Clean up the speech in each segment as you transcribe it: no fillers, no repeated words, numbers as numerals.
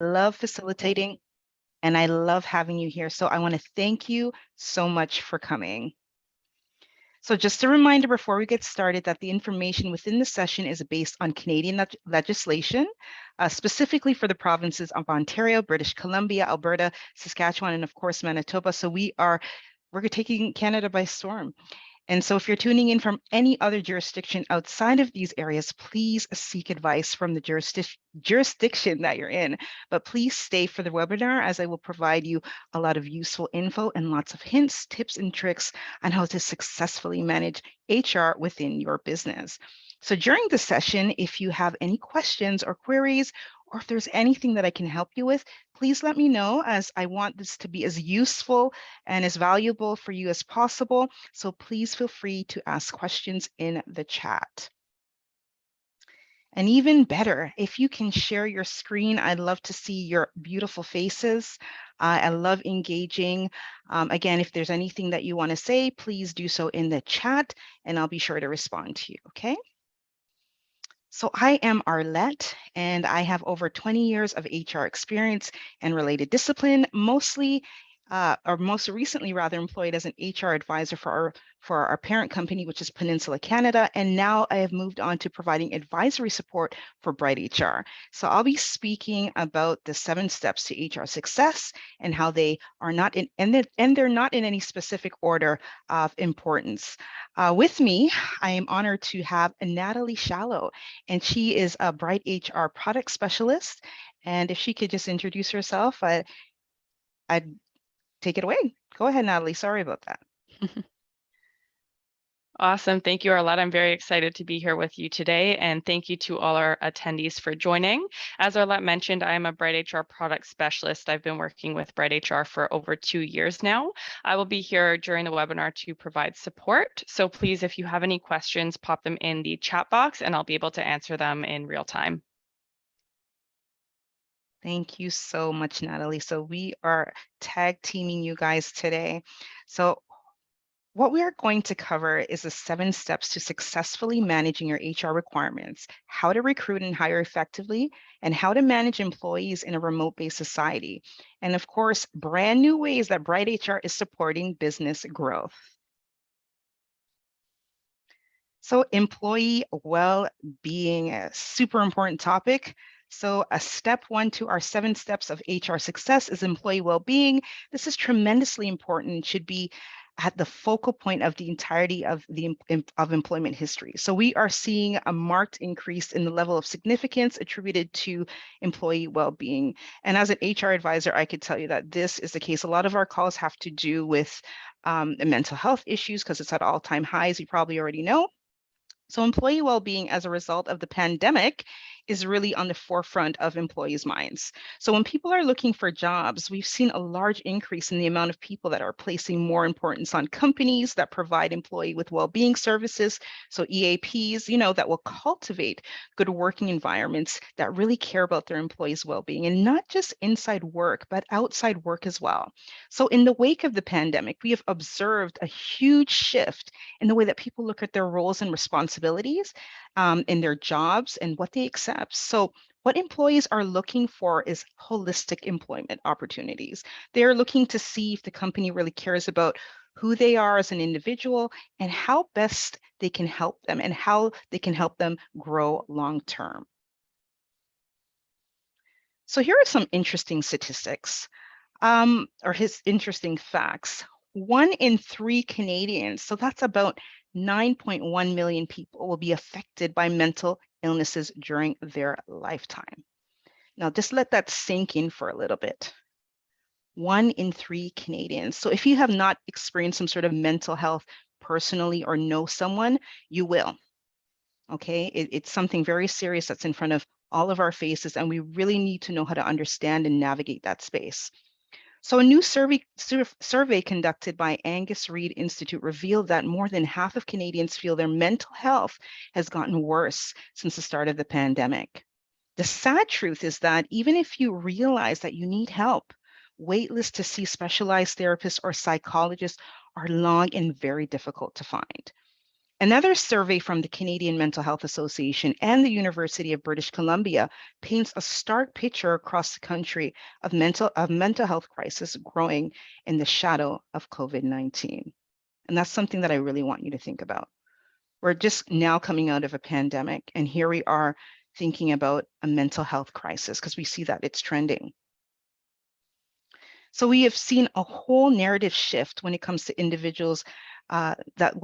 love facilitating and I love having you here. So I want to thank you so much for coming. So just a reminder before we get started that the information within the session is based on Canadian legislation, specifically for the provinces of Ontario, British Columbia, Alberta, Saskatchewan, and of course, Manitoba. So we're taking Canada by storm. And so if you're tuning in from any other jurisdiction outside of these areas, please seek advice from the jurisdiction that you're in. But please stay for the webinar as I will provide you a lot of useful info and lots of hints, tips, and tricks on how to successfully manage HR within your business. So during the session, if you have any questions or queries, or if there's anything that I can help you with, please let me know, as I want this to be as useful and as valuable for you as possible. So please feel free to ask questions in the chat. And even better, if you can share your screen, I'd love to see your beautiful faces. I love engaging. Again, if there's anything that you want to say, please do so in the chat and I'll be sure to respond to you, okay? So I am Arlette, and I have over 20 years of HR experience and related discipline, most recently rather, employed as an HR advisor for our parent company, which is Peninsula Canada. And now I have moved on to providing advisory support for Bright HR. So I'll be speaking about the 7 steps to HR success and how they are not in, and they're not in any specific order of importance. With me, I am honored to have Natalie Shallow, and she is a Bright HR product specialist. And if she could just introduce herself, I'd take it away. Go ahead, Natalie. Sorry about that. Awesome. Thank you, Arlette. I'm very excited to be here with you today, and thank you to all our attendees for joining. As Arlette mentioned, I am a Bright HR product specialist. I've been working with Bright HR for over 2 years now. I will be here during the webinar to provide support. So please, if you have any questions, pop them in the chat box and I'll be able to answer them in real time. Thank you so much, Natalie. So we are tag teaming you guys today. So what we are going to cover is the 7 steps to successfully managing your HR requirements, how to recruit and hire effectively, and how to manage employees in a remote-based society. And of course, brand new ways that Bright HR is supporting business growth. So employee well-being, a super important topic. So a step 1 to our 7 steps of HR success is employee well-being. This is tremendously important and should be at the focal point of the entirety of employment history. So we are seeing a marked increase in the level of significance attributed to employee well-being. And as an HR advisor, I could tell you that this is the case. A lot of our calls have to do with mental health issues because it's at all-time highs, you probably already know. So employee well-being as a result of the pandemic is really on the forefront of employees' minds. So when people are looking for jobs, we've seen a large increase in the amount of people that are placing more importance on companies that provide employee with well-being services. So EAPs, that will cultivate good working environments that really care about their employees' well-being, and not just inside work, but outside work as well. So in the wake of the pandemic, we have observed a huge shift in the way that people look at their roles and responsibilities in their jobs and what they accept. So what employees are looking for is holistic employment opportunities. They're looking to see if the company really cares about who they are as an individual and how best they can help them and how they can help them grow long term. So here are some interesting statistics or interesting facts. 1 in 3 Canadians, so that's about 9.1 million people, will be affected by mental illnesses during their lifetime. Now, just let that sink in for a little bit. 1 in 3 Canadians. So if you have not experienced some sort of mental health personally or know someone, you will. Okay, it's something very serious that's in front of all of our faces, and we really need to know how to understand and navigate that space. So a new survey conducted by Angus Reid Institute revealed that more than half of Canadians feel their mental health has gotten worse since the start of the pandemic. The sad truth is that even if you realize that you need help, wait lists to see specialized therapists or psychologists are long and very difficult to find. Another survey from the Canadian Mental Health Association and the University of British Columbia paints a stark picture across the country of mental health crisis growing in the shadow of COVID-19. And that's something that I really want you to think about. We're just now coming out of a pandemic, and here we are thinking about a mental health crisis because we see that it's trending. So we have seen a whole narrative shift when it comes to individuals that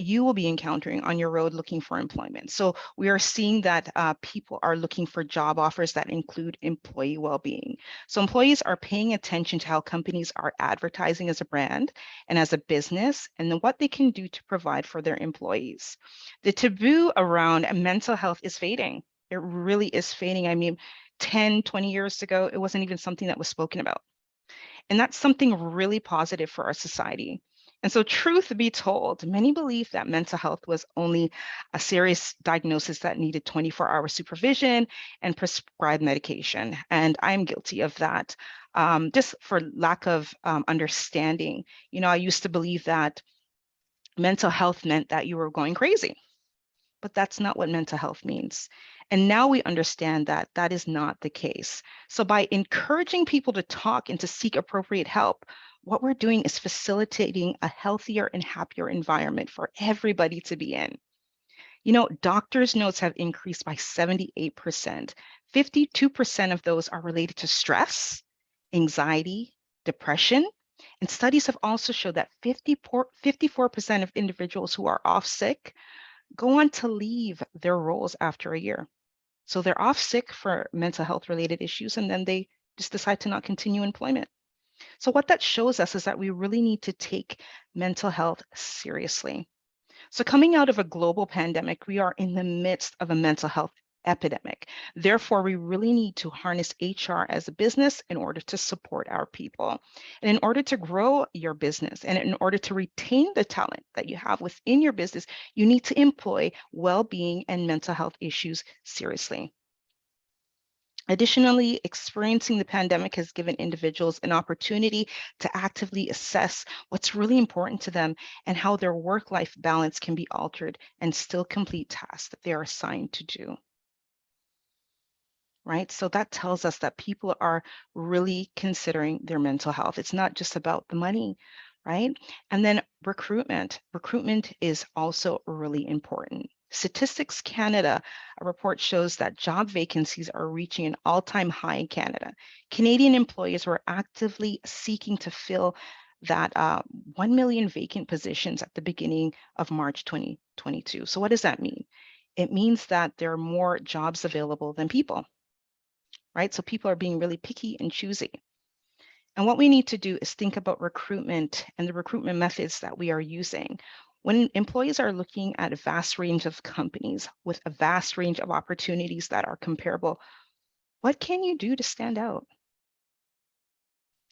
you will be encountering on your road looking for employment. So we are seeing that people are looking for job offers that include employee well-being. So employees are paying attention to how companies are advertising as a brand and as a business, and then what they can do to provide for their employees. The taboo around mental health is fading. It really is fading. I mean, 10, 20 years ago, it wasn't even something that was spoken about. And that's something really positive for our society. And so, truth be told, many believe that mental health was only a serious diagnosis that needed 24-hour supervision and prescribed medication. And I'm guilty of that, just for lack of understanding. You know, I used to believe that mental health meant that you were going crazy, but that's not what mental health means. And now we understand that that is not the case. So by encouraging people to talk and to seek appropriate help, what we're doing is facilitating a healthier and happier environment for everybody to be in. You know, doctors' notes have increased by 78%. 52% of those are related to stress, anxiety, depression. And studies have also showed that 54% of individuals who are off sick go on to leave their roles after a year. So they're off sick for mental health related issues, and then they just decide to not continue employment. So what that shows us is that we really need to take mental health seriously. So coming out of a global pandemic, we are in the midst of a mental health epidemic. Therefore, we really need to harness HR as a business in order to support our people. And in order to grow your business and in order to retain the talent that you have within your business, you need to employ well-being and mental health issues seriously. Additionally, experiencing the pandemic has given individuals an opportunity to actively assess what's really important to them and how their work-life balance can be altered and still complete tasks that they are assigned to do. Right? So that tells us that people are really considering their mental health. It's not just about the money, right? And then recruitment. Recruitment is also really important. Statistics Canada, a report shows that job vacancies are reaching an all-time high in Canada. Canadian employers were actively seeking to fill that 1 million vacant positions at the beginning of March 2022. So what does that mean? It means that there are more jobs available than people, right? So people are being really picky and choosy. And what we need to do is think about recruitment and the recruitment methods that we are using. When employees are looking at a vast range of companies with a vast range of opportunities that are comparable, what can you do to stand out?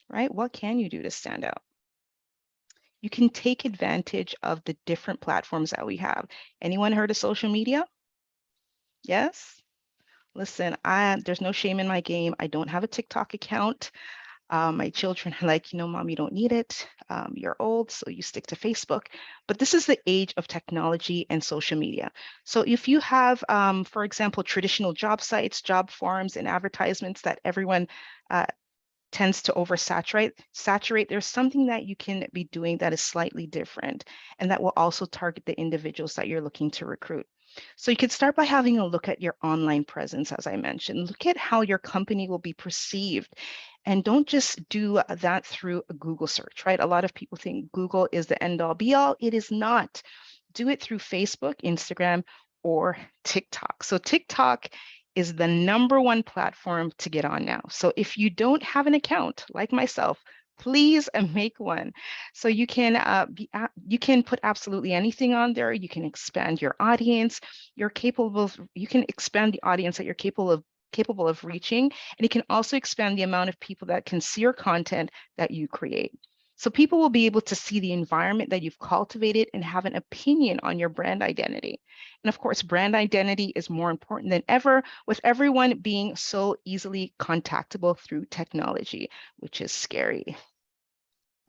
Right? What can you do to stand out? You can take advantage of the different platforms that we have. Anyone heard of social media? Yes? Listen, there's no shame in my game. I don't have a TikTok account. My children are like, Mom, you don't need it. You're old, so you stick to Facebook. But this is the age of technology and social media. So if you have, for example, traditional job sites, job forums, and advertisements that everyone tends to saturate, there's something that you can be doing that is slightly different and that will also target the individuals that you're looking to recruit. So you could start by having a look at your online presence, as I mentioned. Look at how your company will be perceived. And don't just do that through a Google search, right? A lot of people think Google is the end all be all. It is not. Do it through Facebook, Instagram, or TikTok. So TikTok is the #1 platform to get on now. So if you don't have an account like myself, please make one. So you can put absolutely anything on there. You can expand your audience. You can expand the audience that you're capable of reaching, and it can also expand the amount of people that can see your content that you create. So people will be able to see the environment that you've cultivated and have an opinion on your brand identity. And of course, brand identity is more important than ever with everyone being so easily contactable through technology, which is scary.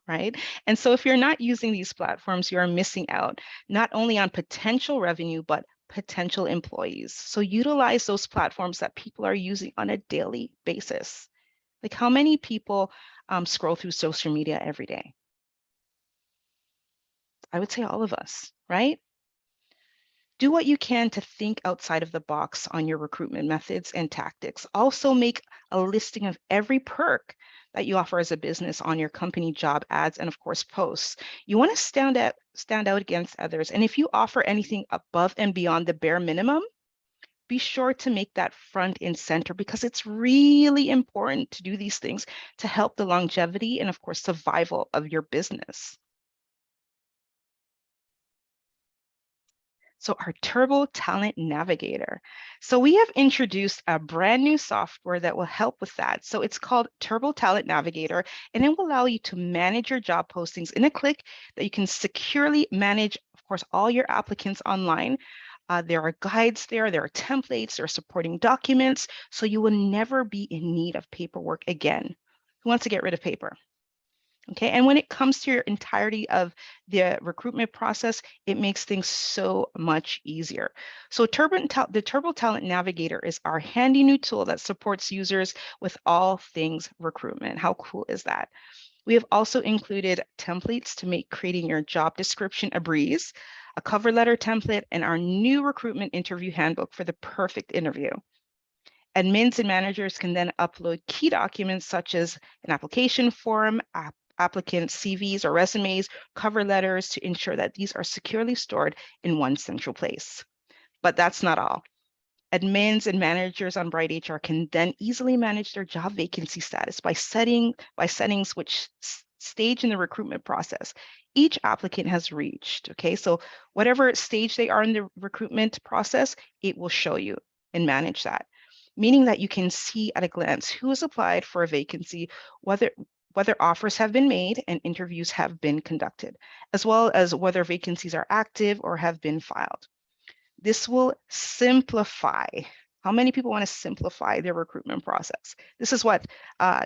right? And so if you're not using these platforms, you're missing out not only on potential revenue, but potential employees. So utilize those platforms that people are using on a daily basis. Like how many people scroll through social media every day? I would say all of us, right? Do what you can to think outside of the box on your recruitment methods and tactics. Also make a listing of every perk that you offer as a business on your company job ads and of course posts. You want to stand out against others. And if you offer anything above and beyond the bare minimum, be sure to make that front and center because it's really important to do these things to help the longevity and of course survival of your business. So our Turbo Talent Navigator. So we have introduced a brand new software that will help with that. So it's called Turbo Talent Navigator, and it will allow you to manage your job postings in a click that you can securely manage, of course, all your applicants online. There are guides there are templates, there are supporting documents, so you will never be in need of paperwork again. Who wants to get rid of paper? Okay, and when it comes to your entirety of the recruitment process, it makes things so much easier. So the Turbo Talent Navigator is our handy new tool that supports users with all things recruitment. How cool is that? We have also included templates to make creating your job description a breeze, a cover letter template, and our new recruitment interview handbook for the perfect interview. Admins and managers can then upload key documents such as an application form, applicant CVs or resumes, cover letters to ensure that these are securely stored in one central place. But that's not all. Admins and managers on Bright HR can then easily manage their job vacancy status by settings which stage in the recruitment process each applicant has reached. Okay, so whatever stage they are in the recruitment process, it will show you and manage that, meaning that you can see at a glance who has applied for a vacancy, whether offers have been made and interviews have been conducted, as well as whether vacancies are active or have been filed. This will simplify. How many people want to simplify their recruitment process? This is what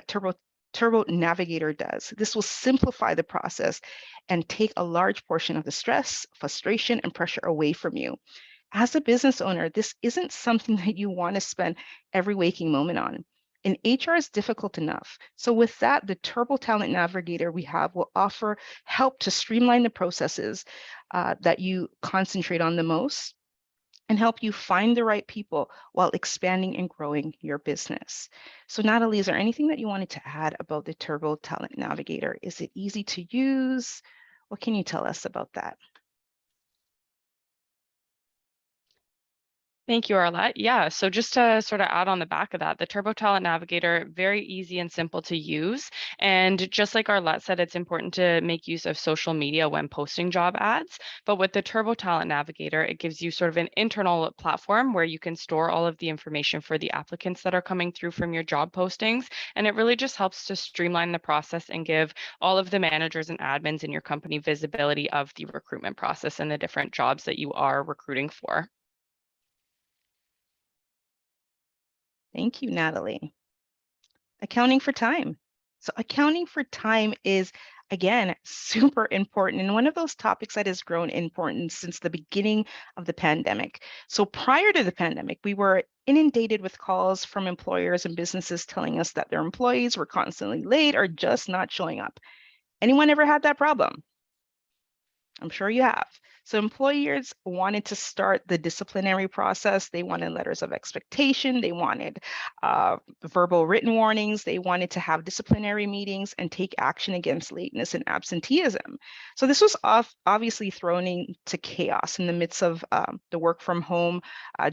Turbo Navigator does. This will simplify the process and take a large portion of the stress, frustration, and pressure away from you. As a business owner, this isn't something that you want to spend every waking moment on. And HR is difficult enough. So with that, the Turbo Talent Navigator we have will offer help to streamline the processes that you concentrate on the most and help you find the right people while expanding and growing your business. So Natalie, is there anything that you wanted to add about the Turbo Talent Navigator? Is it easy to use? What can you tell us about that? Thank you, Arlette. Yeah, so just to sort of add on the back of that, the Turbo Talent Navigator, very easy and simple to use. And just like Arlette said, it's important to make use of social media when posting job ads. But with the Turbo Talent Navigator, it gives you sort of an internal platform where you can store all of the information for the applicants that are coming through from your job postings. And it really just helps to streamline the process and give all of the managers and admins in your company visibility of the recruitment process and the different jobs that you are recruiting for. Thank you, Natalie. Accounting for time. So accounting for time is, again, super important and one of those topics that has grown in importance since the beginning of the pandemic. So prior to the pandemic, we were inundated with calls from employers and businesses telling us that their employees were constantly late or just not showing up. Anyone ever had that problem? I'm sure you have. So employers wanted to start the disciplinary process. They wanted letters of expectation. They wanted verbal written warnings. They wanted to have disciplinary meetings and take action against lateness and absenteeism. So this was obviously thrown into chaos in the midst of the work from home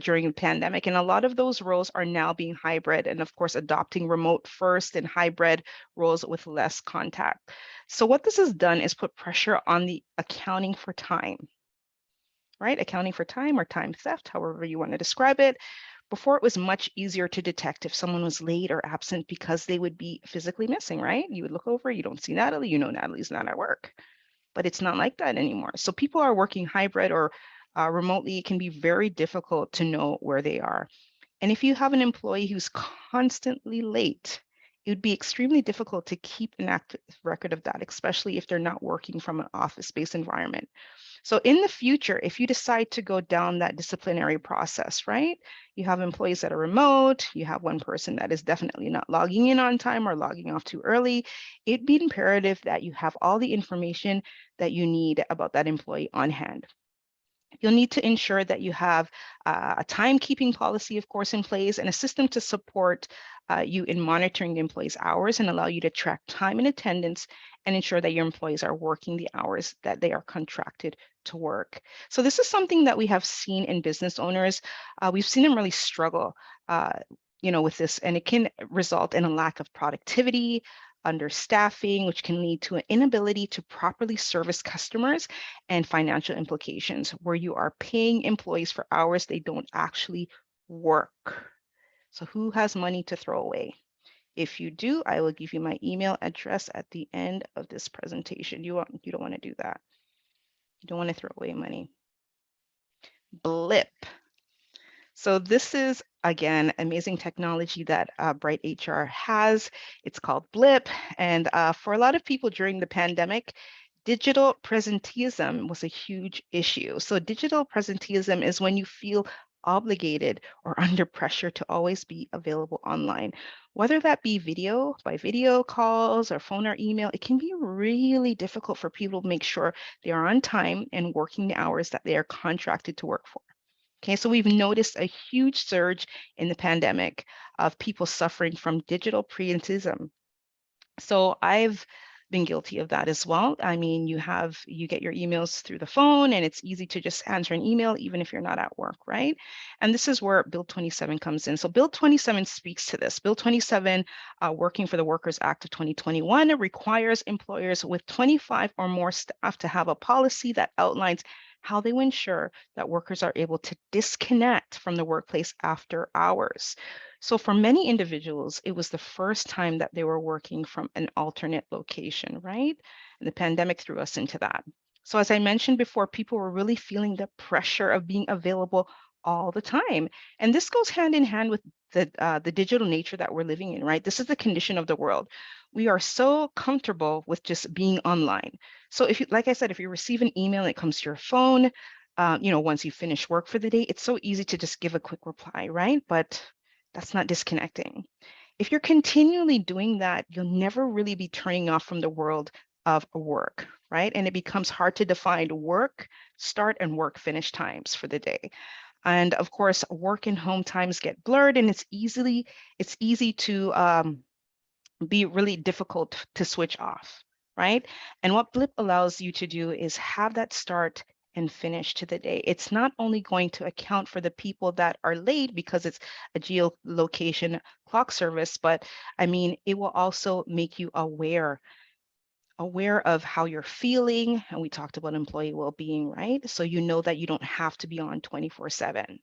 during the pandemic. And a lot of those roles are now being hybrid and of course, adopting remote first and hybrid roles with less contact. So what this has done is put pressure on the accounting for time, right? Accounting for time or time theft, however you want to describe it. Before it was much easier to detect if someone was late or absent because they would be physically missing, right? You would look over, you don't see Natalie, you know Natalie's not at work, but it's not like that anymore. So people are working hybrid or remotely. It can be very difficult to know where they are. And if you have an employee who's constantly late, it would be extremely difficult to keep an active record of that, especially if they're not working from an office-based environment. So in the future, if you decide to go down that disciplinary process, right? You have employees that are remote, you have one person that is definitely not logging in on time or logging off too early, it'd be imperative that you have all the information that you need about that employee on hand. You'll need to ensure that you have a timekeeping policy, of course, in place and a system to support you in monitoring the employees' hours and allow you to track time and attendance and ensure that your employees are working the hours that they are contracted to work. So this is something that we have seen in business owners. We've seen them really struggle with this, and it can result in a lack of productivity, understaffing, which can lead to an inability to properly service customers, and financial implications where you are paying employees for hours they don't actually work. So who has money to throw away? If you do, I will give you my email address at the end of this presentation. You don't want to do that. You don't want to throw away money. Blip. So this is, again, amazing technology that Bright HR has. It's called Blip. And for a lot of people during the pandemic, digital presenteeism was a huge issue. So digital presenteeism is when you feel obligated or under pressure to always be available online, whether that be by video calls or phone or email. It can be really difficult for people to make sure they are on time and working the hours that they are contracted to work for. Okay, so we've noticed a huge surge in the pandemic of people suffering from digital presenteeism. So I've been guilty of that as well. I mean, you get your emails through the phone and it's easy to just answer an email even if you're not at work, right? And this is where Bill 27 comes in. So Bill 27 speaks to this. Bill 27, Working for the Workers Act of 2021, requires employers with 25 or more staff to have a policy that outlines how they will ensure that workers are able to disconnect from the workplace after hours. So for many individuals, it was the first time that they were working from an alternate location, right? And the pandemic threw us into that. So as I mentioned before, people were really feeling the pressure of being available all the time. And this goes hand in hand with the digital nature that we're living in, right? This is the condition of the world. We are so comfortable with just being online. So if you, like I said, if you receive an email and it comes to your phone, once you finish work for the day, it's so easy to just give a quick reply, right? But that's not disconnecting. If you're continually doing that, you'll never really be turning off from the world of work, right? And it becomes hard to define work start and work finish times for the day. And of course, work and home times get blurred, and it's easy to be really difficult to switch off, right? And what Blip allows you to do is have that start and finish to the day. It's not only going to account for the people that are late because it's a geolocation clock service, but I mean, it will also make you aware of how you're feeling. And we talked about employee well-being, right? So you know that you don't have to be on 24/7.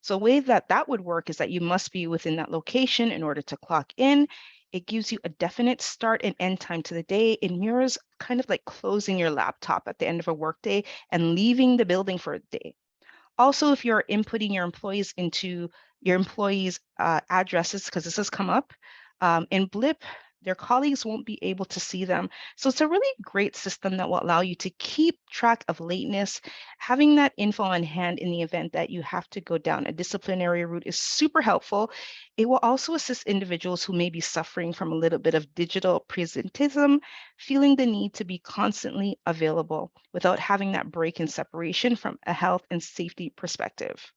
So a way that that would work is that you must be within that location in order to clock in. It gives you a definite start and end time to the day. It mirrors kind of like closing your laptop at the end of a workday and leaving the building for a day. Also, if you're inputting your employees into your employees' addresses, because this has come up, in Blip, their colleagues won't be able to see them. So it's a really great system that will allow you to keep track of lateness. Having that info on hand in the event that you have to go down a disciplinary route is super helpful. It will also assist individuals who may be suffering from a little bit of digital presentism, feeling the need to be constantly available without having that break in separation from a health and safety perspective.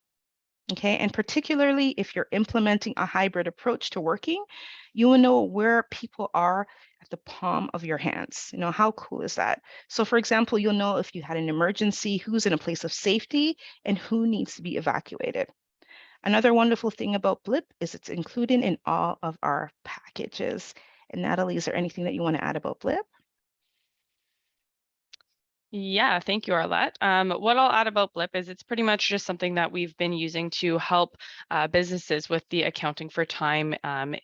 Okay, and particularly if you're implementing a hybrid approach to working, you will know where people are at the palm of your hands. You know, how cool is that? So for example, you'll know if you had an emergency, who's in a place of safety and who needs to be evacuated. Another wonderful thing about Blip is it's included in all of our packages. And Natalie, is there anything that you want to add about Blip? Yeah, thank you, Arlette. What I'll add about Blip is it's pretty much just something that we've been using to help businesses with the accounting for time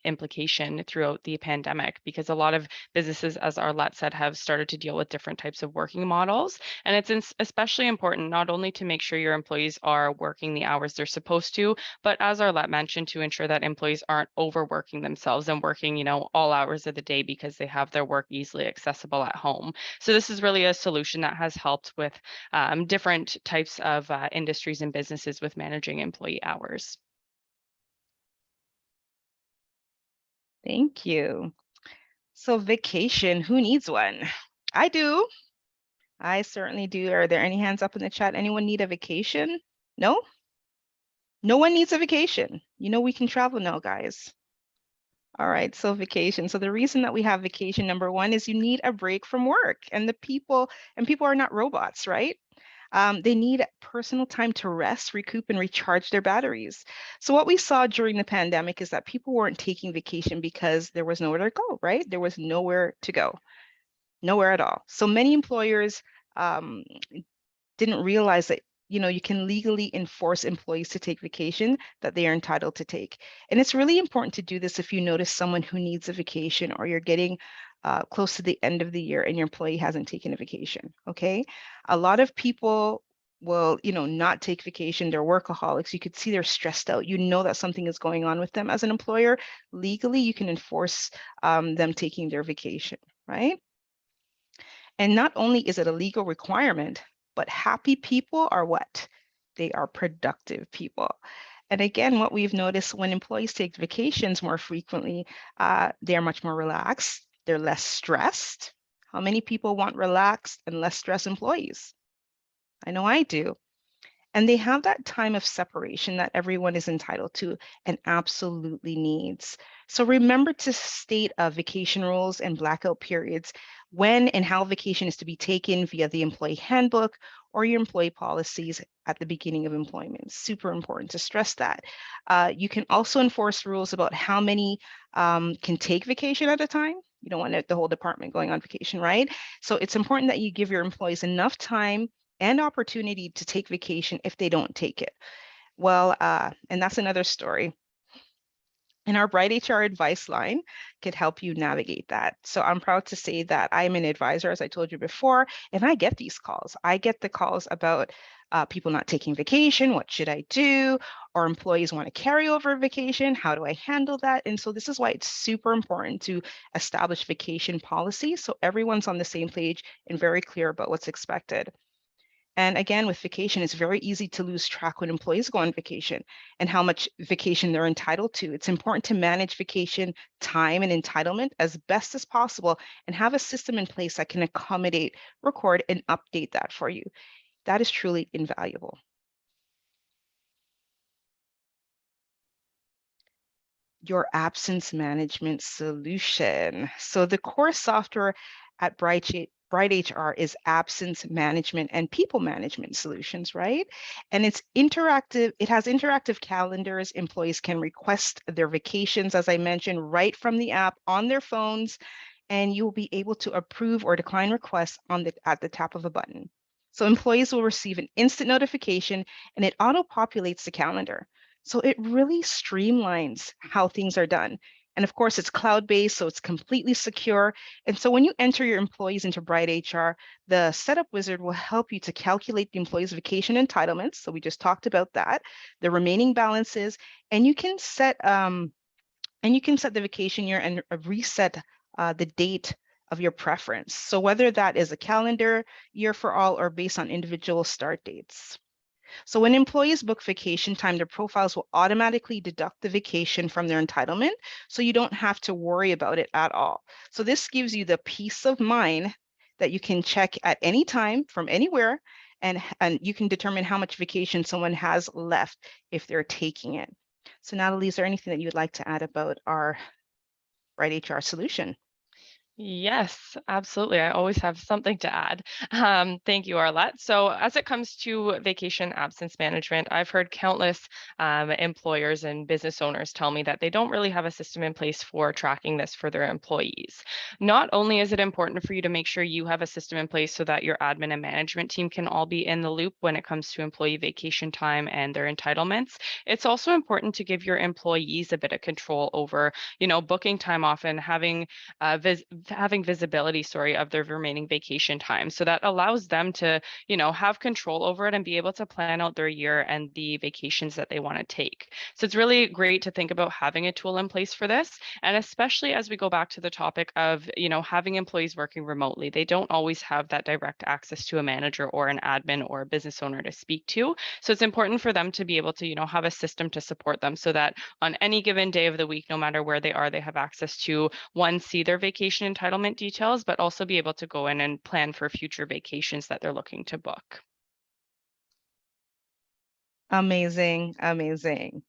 implication throughout the pandemic, because a lot of businesses, as Arlette said, have started to deal with different types of working models. And it's especially important not only to make sure your employees are working the hours they're supposed to, but as Arlette mentioned, to ensure that employees aren't overworking themselves and working, all hours of the day because they have their work easily accessible at home. So this is really a solution that has helped with different types of industries and businesses with managing employee hours. Thank you. So vacation, who needs one? I do. I certainly do. Are there any hands up in the chat? Anyone need a vacation? No? No one needs a vacation. We can travel now, guys. All right, so vacation. So the reason that we have vacation, number one, is you need a break from work, and people are not robots, right? They need personal time to rest, recoup, and recharge their batteries. So what we saw during the pandemic is that people weren't taking vacation because there was nowhere to go, right? There was nowhere to go, nowhere at all. So many employers um, didn't realize that you can legally enforce employees to take vacation that they are entitled to take. And it's really important to do this if you notice someone who needs a vacation, or you're getting close to the end of the year and your employee hasn't taken a vacation. Okay, a lot of people will not take vacation. They're workaholics. You could see they're stressed out. That something is going on with them. As an employer, legally you can enforce them taking their vacation, right? And not only is it a legal requirement, but happy people are what? They are productive people. And again, what we've noticed, when employees take vacations more frequently, they are much more relaxed. They're less stressed. How many people want relaxed and less stressed employees? I know I do. And they have that time of separation that everyone is entitled to and absolutely needs. So remember to state vacation rules and blackout periods, when and how vacation is to be taken via the employee handbook or your employee policies at the beginning of employment. Super important to stress that. You can also enforce rules about how many can take vacation at a time. You don't want the whole department going on vacation, right? So it's important that you give your employees enough time and opportunity to take vacation if they don't take it. Well, and that's another story. And our Bright HR advice line could help you navigate that. So I'm proud to say that I'm an advisor, as I told you before, and I get these calls. I get the calls about people not taking vacation. What should I do? Or employees want to carry over vacation. How do I handle that? And so this is why it's super important to establish vacation policy so everyone's on the same page and very clear about what's expected. And again, with vacation, it's very easy to lose track when employees go on vacation and how much vacation they're entitled to. It's important to manage vacation time and entitlement as best as possible and have a system in place that can accommodate, record, and update that for you. That is truly invaluable. Your absence management solution. So the core software at Bright HR is absence management and people management solutions, right? And it's interactive. It has interactive calendars. Employees can request their vacations, as I mentioned, right from the app on their phones, and you will be able to approve or decline requests at the tap of a button. So employees will receive an instant notification, and it auto-populates the calendar. So it really streamlines how things are done. And of course, it's cloud-based, so it's completely secure. And so when you enter your employees into Bright HR, the setup wizard will help you to calculate the employee's vacation entitlements. So we just talked about that, the remaining balances, and you can set the vacation year and reset the date of your preference. So whether that is a calendar year for all or based on individual start dates. So when employees book vacation time, their profiles will automatically deduct the vacation from their entitlement, so you don't have to worry about it at all. So this gives you the peace of mind that you can check at any time from anywhere, and you can determine how much vacation someone has left if they're taking it. So Natalie, is there anything that you'd like to add about our Bright HR solution? Yes, absolutely. I always have something to add. Thank you, Arlette. So, as it comes to vacation absence management, I've heard countless employers and business owners tell me that they don't really have a system in place for tracking this for their employees. Not only is it important for you to make sure you have a system in place so that your admin and management team can all be in the loop when it comes to employee vacation time and their entitlements, it's also important to give your employees a bit of control over, booking time off and having visibility, of their remaining vacation time. So that allows them to, have control over it and be able to plan out their year and the vacations that they want to take. So it's really great to think about having a tool in place for this. And especially as we go back to the topic of, having employees working remotely, they don't always have that direct access to a manager or an admin or a business owner to speak to. So it's important for them to be able to, have a system to support them so that on any given day of the week, no matter where they are, they have access to, one, see their vacation entitlement details, but also be able to go in and plan for future vacations that they're looking to book. Amazing, amazing.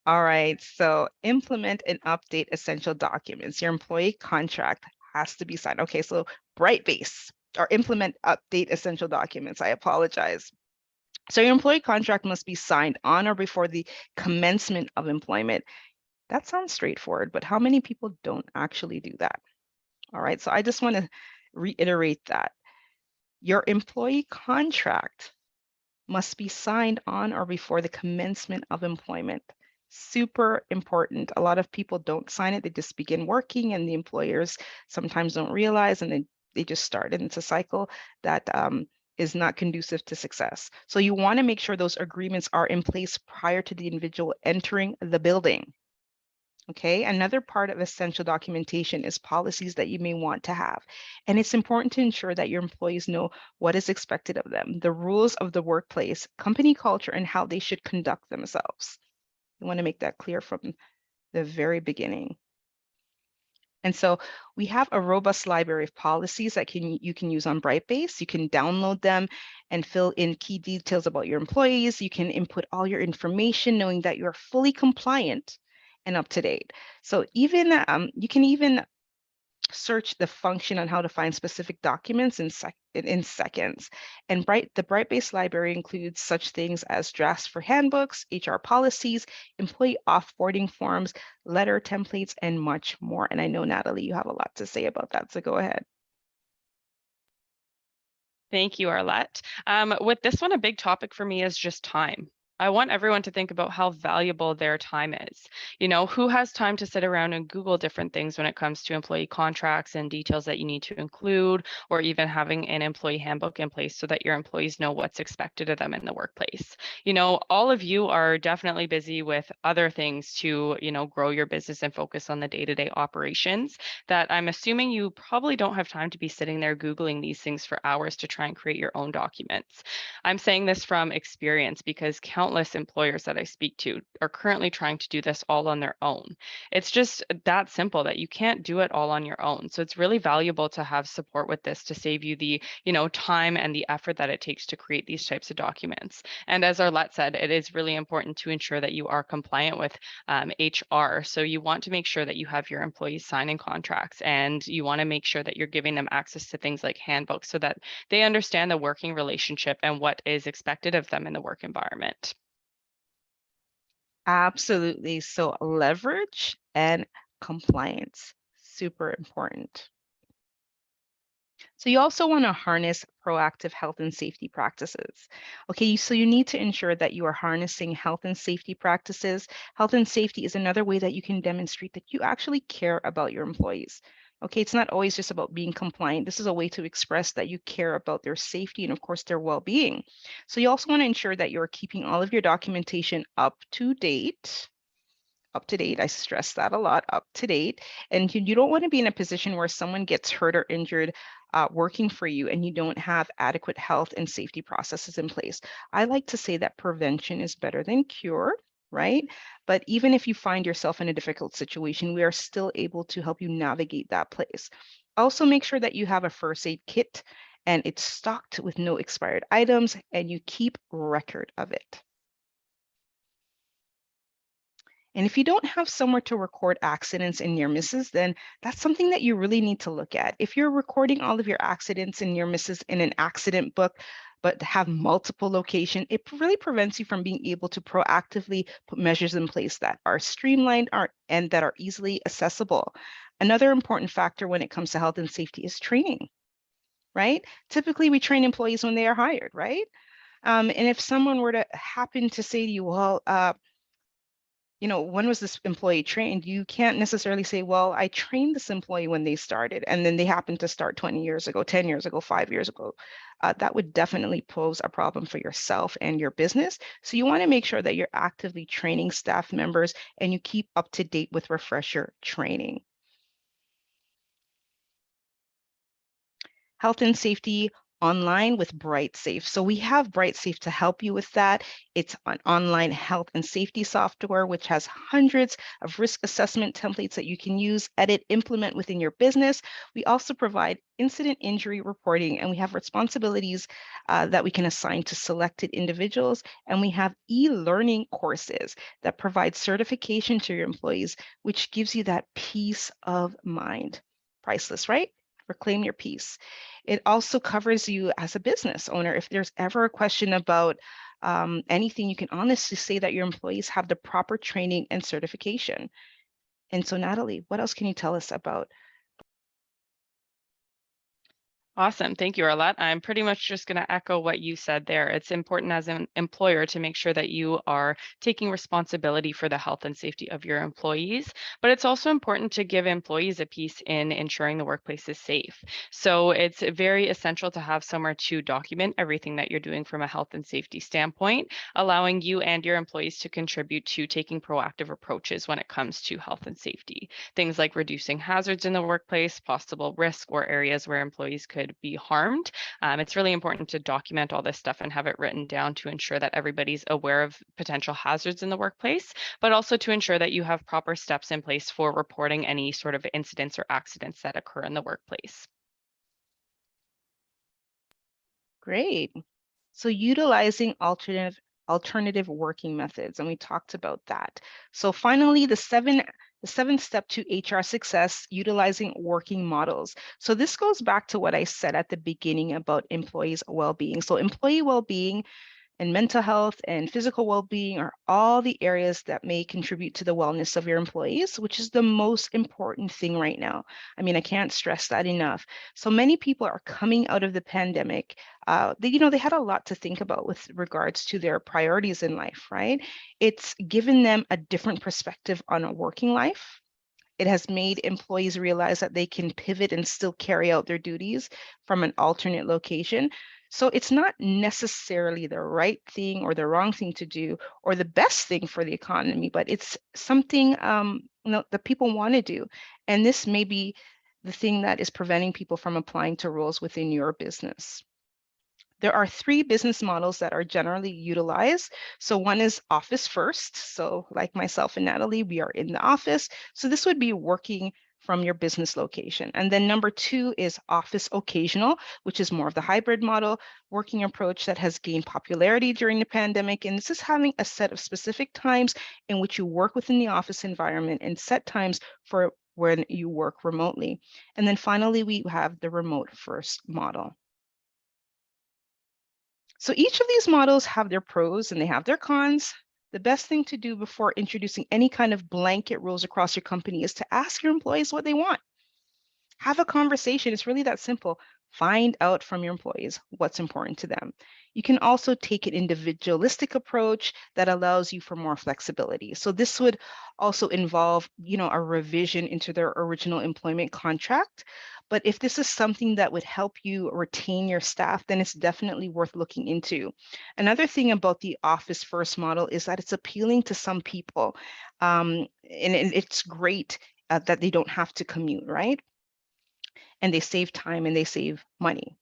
All right, so implement and update essential documents. Your employee contract has to be signed. Okay, so Brightbase or implement, update essential documents. I apologize. So your employee contract must be signed on or before the commencement of employment. That sounds straightforward, but how many people don't actually do that? All right, so I just want to reiterate that. Your employee contract must be signed on or before the commencement of employment. Super important. A lot of people don't sign it. They just begin working and the employers sometimes don't realize and then they just start. And it's a cycle that is not conducive to success. So you want to make sure those agreements are in place prior to the individual entering the building. Okay, another part of essential documentation is policies that you may want to have. And it's important to ensure that your employees know what is expected of them, the rules of the workplace, company culture, and how they should conduct themselves. You want to make that clear from the very beginning. And so we have a robust library of policies that you can use on Brightbase. You can download them and fill in key details about your employees. You can input all your information knowing that you're fully compliant and up to date. So even you can even search the function on how to find specific documents in seconds. And the Brightbase library includes such things as drafts for handbooks, HR policies, employee offboarding forms, letter templates, and much more. And I know, Natalie, you have a lot to say about that, so go ahead. Thank you, Arlette. With this one, a big topic for me is just time. I want everyone to think about how valuable their time is. Who has time to sit around and Google different things when it comes to employee contracts and details that you need to include, or even having an employee handbook in place so that your employees know what's expected of them in the workplace. All of you are definitely busy with other things to, grow your business and focus on the day-to-day operations that I'm assuming you probably don't have time to be sitting there Googling these things for hours to try and create your own documents. I'm saying this from experience because countless employers that I speak to are currently trying to do this all on their own. It's just that simple that you can't do it all on your own. So it's really valuable to have support with this to save you the, time and the effort that it takes to create these types of documents. And as Arlette said, it is really important to ensure that you are compliant with HR. So you want to make sure that you have your employees signing contracts and you want to make sure that you're giving them access to things like handbooks so that they understand the working relationship and what is expected of them in the work environment. Absolutely. So leverage and compliance, super important. So you also want to harness proactive health and safety practices. Okay, so you need to ensure that you are harnessing health and safety practices. Health and safety is another way that you can demonstrate that you actually care about your employees. Okay, it's not always just about being compliant. This is a way to express that you care about their safety and, of course, their well-being. So you also want to ensure that you're keeping all of your documentation up to date. Up to date. I stress that a lot, up to date. And you don't want to be in a position where someone gets hurt or injured working for you and you don't have adequate health and safety processes in place. I like to say that prevention is better than cure, right? But even if you find yourself in a difficult situation, we are still able to help you navigate that place. Also, make sure that you have a first aid kit and it's stocked with no expired items and you keep record of it. And if you don't have somewhere to record accidents and near misses, then that's something that you really need to look at. If you're recording all of your accidents and near misses in an accident book, but have multiple locations, it really prevents you from being able to proactively put measures in place that are streamlined and that are easily accessible. Another important factor when it comes to health and safety is training, right? Typically, we train employees when they are hired, right? And if someone were to happen to say to you, well, when was this employee trained? You can't necessarily say, well, I trained this employee when they started, and then they happened to start 20 years ago, 10 years ago, 5 years ago. That would definitely pose a problem for yourself and your business. So you want to make sure that you're actively training staff members and you keep up to date with refresher training. Health and safety online with BrightSafe. So we have BrightSafe to help you with that. It's an online health and safety software, which has hundreds of risk assessment templates that you can use, edit, implement within your business. We also provide incident injury reporting, and we have responsibilities that we can assign to selected individuals. And we have e-learning courses that provide certification to your employees, which gives you that peace of mind. Priceless, right? Reclaim your peace. It also covers you as a business owner. If there's ever a question about anything, you can honestly say that your employees have the proper training and certification. And so, Natalie, what else can you tell us about? Awesome. Thank you, Arlette. I'm pretty much just going to echo what you said there. It's important as an employer to make sure that you are taking responsibility for the health and safety of your employees, but it's also important to give employees a piece in ensuring the workplace is safe. So it's very essential to have somewhere to document everything that you're doing from a health and safety standpoint, allowing you and your employees to contribute to taking proactive approaches when it comes to health and safety. Things like reducing hazards in the workplace, possible risk, or areas where employees could be harmed. It's really important to document all this stuff and have it written down to ensure that everybody's aware of potential hazards in the workplace, but also to ensure that you have proper steps in place for reporting any sort of incidents or accidents that occur in the workplace. Great. So utilizing alternative working methods, and we talked about that. So finally, the seventh step to HR success, utilizing working models. So this goes back to what I said at the beginning about employees' well-being. So employee well-being and mental health and physical well-being are all the areas that may contribute to the wellness of your employees, which is the most important thing right now. I mean, I can't stress that enough. So many people are coming out of the pandemic. They had a lot to think about with regards to their priorities in life, right? It's given them a different perspective on a working life. It has made employees realize that they can pivot and still carry out their duties from an alternate location. So it's not necessarily the right thing or the wrong thing to do or the best thing for the economy, but it's something that people want to do. And this may be the thing that is preventing people from applying to roles within your business. There are three business models that are generally utilized. So one is office first. So like myself and Natalie, we are in the office. So this would be working from your business location. And then number two is office occasional, which is more of the hybrid model, working approach that has gained popularity during the pandemic. And this is having a set of specific times in which you work within the office environment and set times for when you work remotely. And then finally, we have the remote first model. So each of these models have their pros and they have their cons. The best thing to do before introducing any kind of blanket rules across your company is to ask your employees what they want. Have a conversation. It's really that simple. Find out from your employees what's important to them. You can also take an individualistic approach that allows you for more flexibility. So this would also involve, a revision into their original employment contract. But if this is something that would help you retain your staff, then it's definitely worth looking into. Another thing about the office first model is that it's appealing to some people. And it's great that they don't have to commute, right? And they save time and they save money.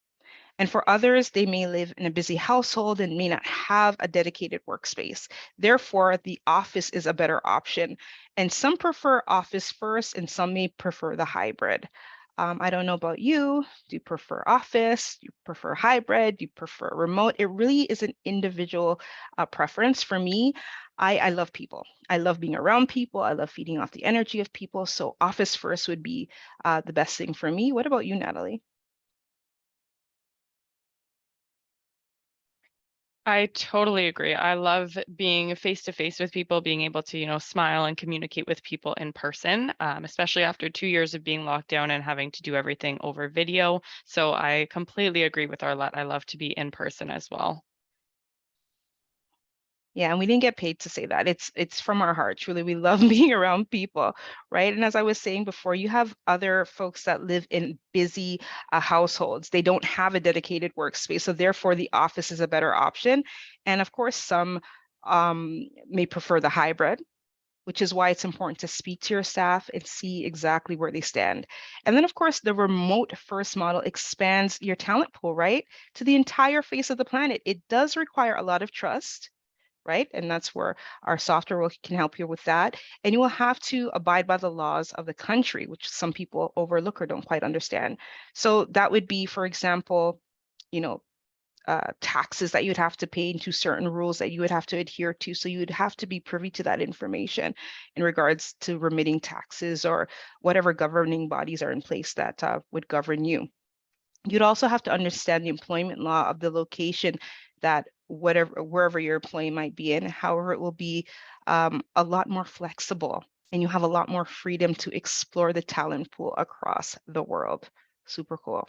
And for others, they may live in a busy household and may not have a dedicated workspace. Therefore, the office is a better option. And some prefer office first and some may prefer the hybrid. I don't know about you. Do you prefer office? Do you prefer hybrid? Do you prefer remote? It really is an individual preference. For me, I love people. I love being around people. I love feeding off the energy of people. So office first would be the best thing for me. What about you, Natalie? I totally agree. I love being face to face with people, being able to, smile and communicate with people in person, especially after 2 years of being locked down and having to do everything over video. So I completely agree with Arlette. I love to be in person as well. Yeah, and we didn't get paid to say that. It's from our heart. Truly, we love being around people, right? And as I was saying before, you have other folks that live in busy households. They don't have a dedicated workspace, so therefore the office is a better option. And of course, some may prefer the hybrid, which is why it's important to speak to your staff and see exactly where they stand. And then, of course, the remote first model expands your talent pool, right? To the entire face of the planet. It does require a lot of trust, right? And that's where our software can help you with that. And you will have to abide by the laws of the country, which some people overlook or don't quite understand. So that would be, for example, you know, taxes that you'd have to pay into certain rules that you would have to adhere to. So you would have to be privy to that information in regards to remitting taxes or whatever governing bodies are in place that would govern you. You'd also have to understand the employment law of the location that wherever your employee might be in. However, it will be a lot more flexible and you have a lot more freedom to explore the talent pool across the world. Super cool.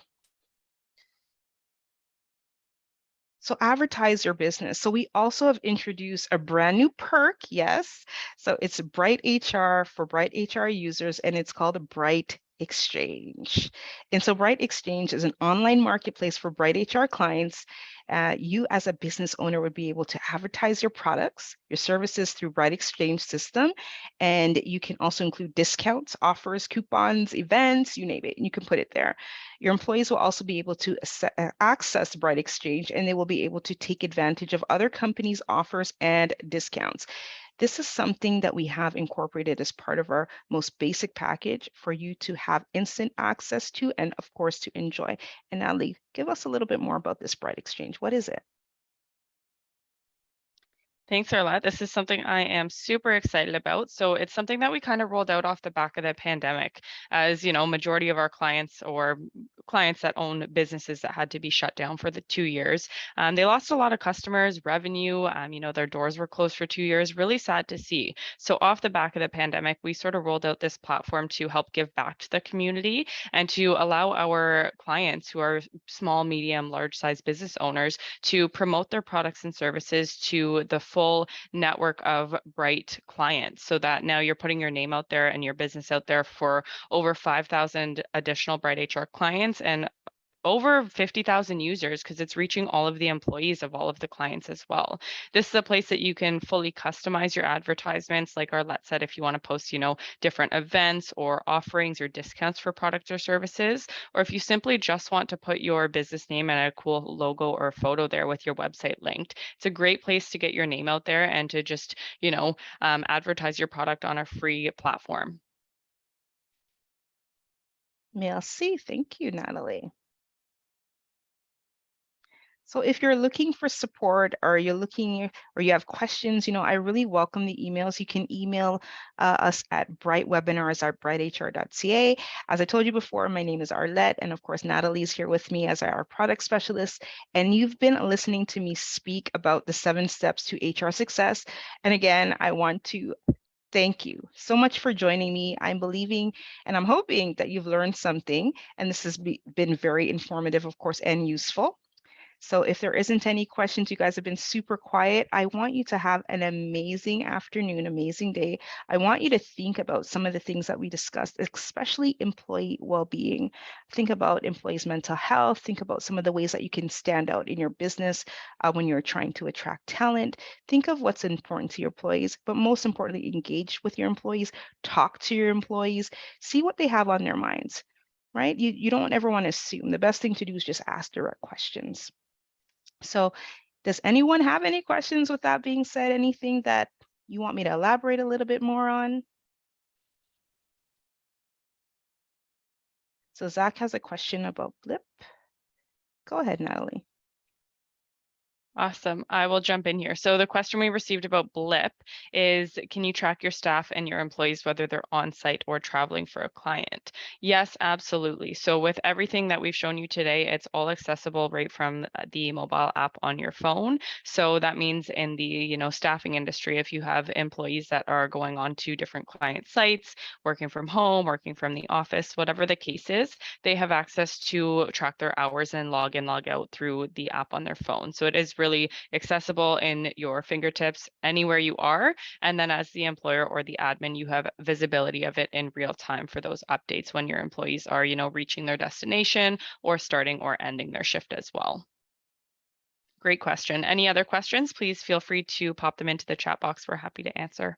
So advertise your business. So we also have introduced a brand new perk, yes. So it's Bright HR for Bright HR users, and it's called a Bright Exchange. And so Bright Exchange is an online marketplace for Bright HR clients. You as a business owner would be able to advertise your products, your services through Bright Exchange system. And you can also include discounts, offers, coupons, events, you name it, and you can put it there. Your employees will also be able to access Bright Exchange and they will be able to take advantage of other companies' offers and discounts. This is something that we have incorporated as part of our most basic package for you to have instant access to and, of course, to enjoy. And Natalie, give us a little bit more about this Bright Exchange. What is it? Thanks, Arlette. This is something I am super excited about. So it's something that we kind of rolled out off the back of the pandemic. As majority of our clients or clients that own businesses that had to be shut down for the 2 years, they lost a lot of customers, revenue. Their doors were closed for 2 years. Really sad to see. So off the back of the pandemic, we sort of rolled out this platform to help give back to the community and to allow our clients who are small, medium, large size business owners to promote their products and services to the full network of Bright clients so that now you're putting your name out there and your business out there for over 5,000 additional Bright HR clients and over 50,000 users because it's reaching all of the employees of all of the clients as well. This is a place that you can fully customize your advertisements. Like Arlette said, if you want to post, different events or offerings or discounts for products or services, or if you simply just want to put your business name and a cool logo or photo there with your website linked, it's a great place to get your name out there and to just, advertise your product on a free platform. Merci. Thank you, Natalie. So if you're looking for support or you're looking or you have questions, I really welcome the emails. You can email us at brightwebinars@brighthr.ca. As I told you before, my name is Arlette, and of course, Natalie's here with me as our product specialist. And you've been listening to me speak about the 7 steps to HR success. And again, I want to thank you so much for joining me. I'm believing and I'm hoping that you've learned something, and this has been very informative, of course, and useful. So if there isn't any questions, you guys have been super quiet. I want you to have an amazing afternoon, amazing day. I want you to think about some of the things that we discussed, especially employee well-being. Think about employees' mental health. Think about some of the ways that you can stand out in your business when you're trying to attract talent. Think of what's important to your employees, but most importantly, engage with your employees, talk to your employees, see what they have on their minds, right? You don't ever want to assume. The best thing to do is just ask direct questions. So does anyone have any questions with that being said? Anything that you want me to elaborate a little bit more on? So Zach has a question about Blip. Go ahead, Natalie. Awesome. I will jump in here. So the question we received about Blip is, can you track your staff and your employees, whether they're on site or traveling for a client? Yes, absolutely. So with everything that we've shown you today, it's all accessible right from the mobile app on your phone. So that means in the, staffing industry, if you have employees that are going on to different client sites, working from home, working from the office, whatever the case is, they have access to track their hours and log in, log out through the app on their phone. So it is really accessible in your fingertips anywhere you are. And then as the employer or the admin, you have visibility of it in real time for those updates when your employees are, reaching their destination or starting or ending their shift as well. Great question. Any other questions? Please feel free to pop them into the chat box. We're happy to answer.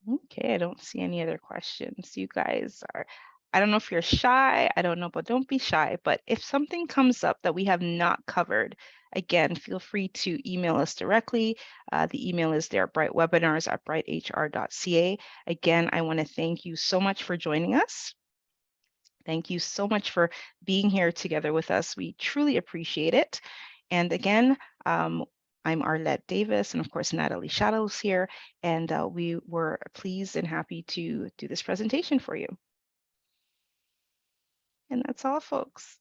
Okay, I don't see any other questions. You guys are, I don't know if you're shy, I don't know, but don't be shy. But if something comes up that we have not covered, again, feel free to email us directly. The email is there, brightwebinars@brighthr.ca. Again, I want to thank you so much for joining us. Thank you so much for being here together with us. We truly appreciate it. And again, I'm Arlette Davis, and of course, Natalie Shadows here, and we were pleased and happy to do this presentation for you. And that's all, folks.